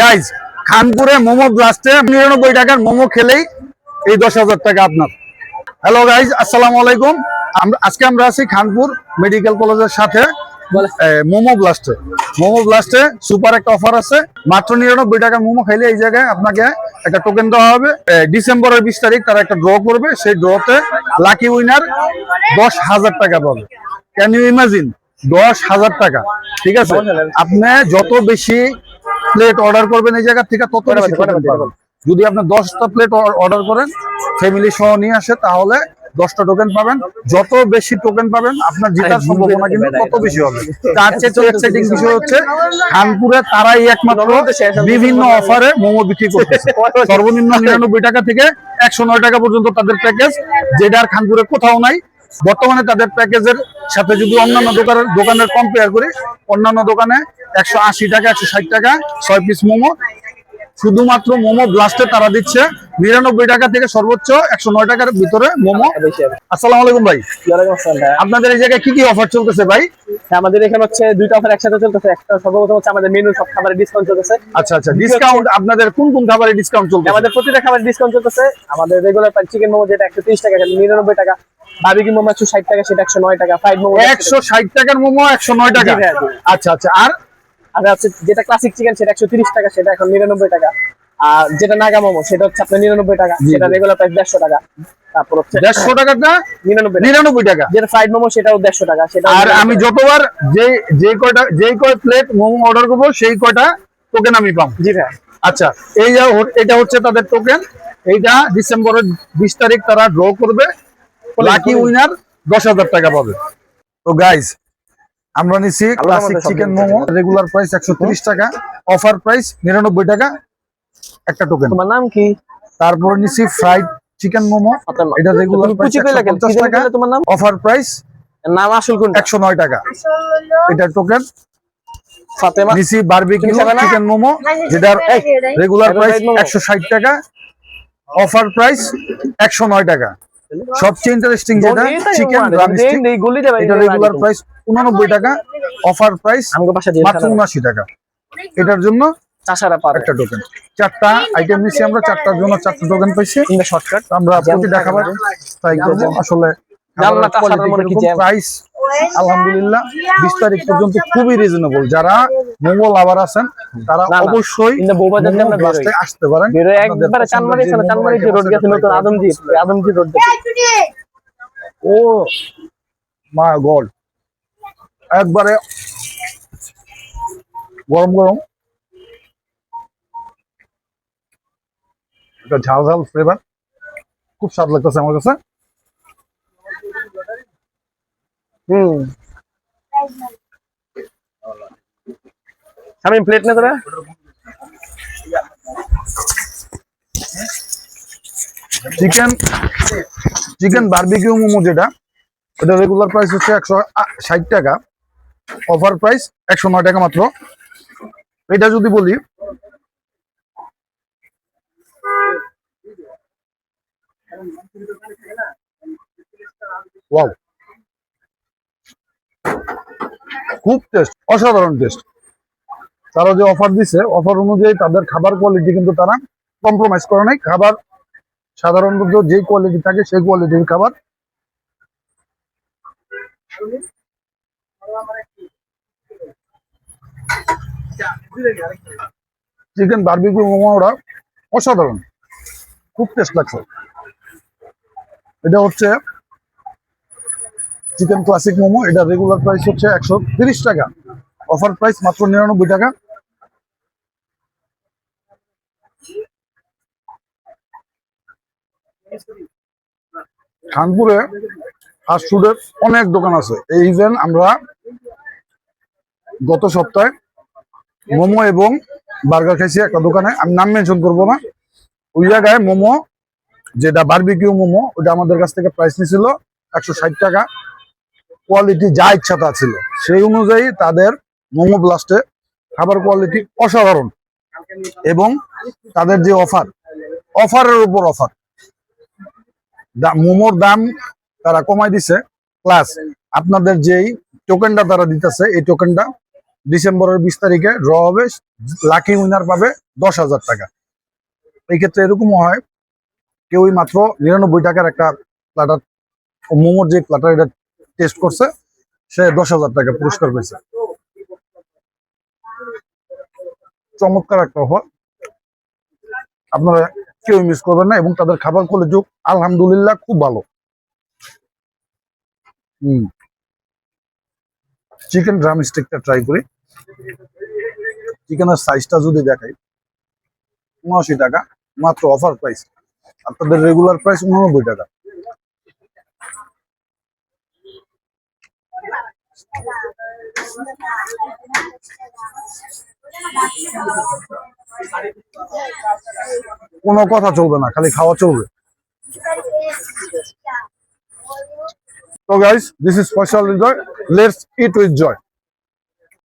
Guys খানপুরে momo ব্লাস্টে 99 টাকার মোমো খেলেই এই 10,000 টাকা আপনার। হ্যালো গাইজ, আসসালামু আলাইকুম। আজকে আমরা আছি খানপুর মেডিকেল কলেজের সাথে মোমো ব্লাস্টে সুপার একটা অফার আছে। মাত্র 99 টাকার মোমো খাইলে এই জায়গায় আপনাকে একটা টোকেন দেওয়া হবে। ডিসেম্বরের 20 তারিখ তারা একটা ড্র করবে, সেই ড্রতে লাকি উইনার 10,000 টাকা পাবে। ক্যান ইউ ইমাজিন 10,000 টাকা? ঠিক আছে, আপনি যত বেশি প্লেট অর্ডার করবেন এই জায়গা থেকে তত বেশি টোকেন পাবেন। যদি আপনি 10টা প্লেট অর্ডার করেন ফ্যামিলি সহ নিয়ে আসে তাহলে 10টা টোকেন পাবেন। যত বেশি টোকেন পাবেন আপনার জেতার সম্ভাবনা কিন্তু তত বেশি হবে। তার চেয়ে এক্সাইটিং বিষয় হচ্ছে খানপুরে তারাই একমাত্র বিভিন্ন অফারে মোমো বিক্রি করতেছে। সর্বনিম্ন 99 টাকা থেকে 109 টাকা পর্যন্ত তাদের প্যাকেজ, যেটা আর খানপুরে কোথাও নাই। বর্তমানে তাদের প্যাকেজের সাথে যদি অন্যান্য দোকানের কম্পেয়ার করি, অন্যান্য দোকানে 180 টাকা 160 টাকা 6 পিস মোমো। শুধুমাত্র মোমো ব্লাস্টে তারা দিচ্ছে 99 টাকা থেকে সর্বোচ্চ 109 টাকার ভিতরে মোমো। আসসালামু আলাইকুম ভাই। আপনাদের এই জায়গায় কি কি অফার চলতেছে ভাই? আমাদের এখানে হচ্ছে দুইটা অফার একসাথে চলতেছে। একটা সর্বপ্রথম হচ্ছে আমাদের মেনু সব খাবারে ডিসকাউন্ট চলতেছে। আচ্ছা, ডিসকাউন্ট আপনাদের কোন কোন খাবারে ডিসকাউন্ট চলতেছে? আমাদের প্রতিটা খাবারে ডিসকাউন্ট চলতেছে। আমাদের রেগুলার চিকেন মোমো যেটা 130 টাকা, 99 টাকা। বারবিকিউ মোমো 160 টাকা, সেটা 109 টাকা। ফ্রাইড মোমো 160 টাকার মোমো 109 টাকা। আচ্ছা, আর হচ্ছে যেটা ক্লাসিক চিকেন সেটা 130 টাকা, সেটা এখন 99 টাকা। আর যেটা নাগা মোমো সেটা হচ্ছে আপনার 99 টাকা, সেটা রেগুলার প্রাইস 150 টাকা। তারপর হচ্ছে 150 টাকাটা 99 টাকা। যেটা ফ্রাইড মোমো সেটাও 150 টাকা। সেটা আর আমি যতবার যেই কয় প্লেট মোমো অর্ডার করব সেই কয়টা টোকেন আমি পাবো। জি ভাই। আচ্ছা, এটা হচ্ছে তাদের টোকেন। এইটা ডিসেম্বরের 20 তারিখ তারা ড্র করবে, লাকি উইনার 10,000 টাকা পাবে। তো গাইস, আমরা নিছি classic chicken momo, regular price 130 টাকা, অফার প্রাইস 99 টাকা একটা টোকেন। তোমার নাম কি? তারপর নিছি ফ্রাইড চিকেন মোমো, এটা রেগুলার প্রাইস 150 টাকা, তোমার নাম? অফার প্রাইস নাম আসল কোনটা? 109 টাকা এটা টোকেন। ফাতেমা নিছি বারবিকিউ চিকেন মোমো, যেটার রেগুলার প্রাইস 160 টাকা, অফার প্রাইস 109 টাকা। সবচেয়ে ইন্টারেস্টিং যেটা চিকেন ড্রামস্টিক, এটা রেগুলার প্রাইস 89 টাকা, অফার প্রাইস মাত্র 79 টাকা। এটার জন্য একটা টোকেন। 4টা আইটেম নিছি আমরা, 4টার জন্য 4টা টোকেন পাইছি। শর্টকাট আমরা প্রতিটা খাবার ট্রাই করব। আসলে প্রাইস আলহামদুলিল্লাহ 20 তারিখ পর্যন্ত খুবই রিজনেবল। যারা মোমো লাভার আছেন তারা অবশ্যই আসতে পারেন। ও মাই গড, একবারে গরম গরম, একটা ঝাল ঝাল ফ্লেভার, খুব স্বাদ লাগতেছে আমার কাছে। আমি প্লেট না তোরা চিকেন বারবিকিউ মোমো, যেটা এটা রেগুলার প্রাইস হচ্ছে 160 টাকা, অফার প্রাইস 109 টাকা মাত্র। এটা যদি বলি, ওয়াও, খুব টেস্ট, অসাধারণ টেস্ট। তারা যে অফার দিছে, অফার অনুযায়ী তাদের খাবার কোয়ালিটি কিন্তু তারা কম্প্রোমাইজ করে নাই। খাবার সাধারণত যে কোয়ালিটি থাকে সেই কোয়ালিটির খাবার। চিকেন বারবিকিউ মোমোটা অসাধারণ, খুব টেস্ট লাগছে। এটা হচ্ছে চিকেন ক্লাসিক মোমো, এটা রেগুলার প্রাইস হচ্ছে 130 টাকা, অফার প্রাইস মাত্র 99 টাকা। খানপুরে ফাস্ট ফুডের অনেক দোকান আছে। এই ইভেন আমরা গত সপ্তাহে মোমো এবং বার্গার খাইছি একটা দোকানে, আমি নাম মেনশন করবো না। ওই জায়গায় মোমো, যেটা বারবিকিউ মোমো, ওটা আমাদের কাছ থেকে প্রাইস নিয়েছিল 160 টাকা। কোয়ালিটি যা ইচ্ছা তা ছিল, সেই অনুযায়ী তাদের মোমো ব্লাস্টে খাবার কোয়ালিটি অসাধারণ। এবং তাদের যে অফারের উপর অফার, মোমোর দাম তারা কমাই দিছে, প্লাস আপনাদের যেই টোকেনটা তারা দিতেছে এই টোকেনটা ডিসেম্বরের 20 তারিখে ড্র হবে, লাকি উইনার পাবে 10,000 টাকা। এই ক্ষেত্রে এরকমও হয়, কেউই মাত্র 99 টাকার একটা প্লাটার মোমোর যে প্লাটার এটা টেস্ট করছে, সে 10,000 টাকা পুরস্কার পেয়েছে। চমৎকার একটা অফার, আপনারা কেউ মিস করবেন না। এবং তাদের খাবার কোয়ালিটি আলহামদুলিল্লাহ খুব ভালো। চিকেন ড্রাম স্টিকটা ট্রাই করি। চিকেনের সাইজটা যদি দেখাই, 79 টাকা মাত্র অফার প্রাইস। আপনাদের রেগুলার প্রাইস 89 টাকা। কোনো কথা চলবে না, খালি খাওয়া চলবে। So guys, this is Faisal Joy. Let's eat with joy.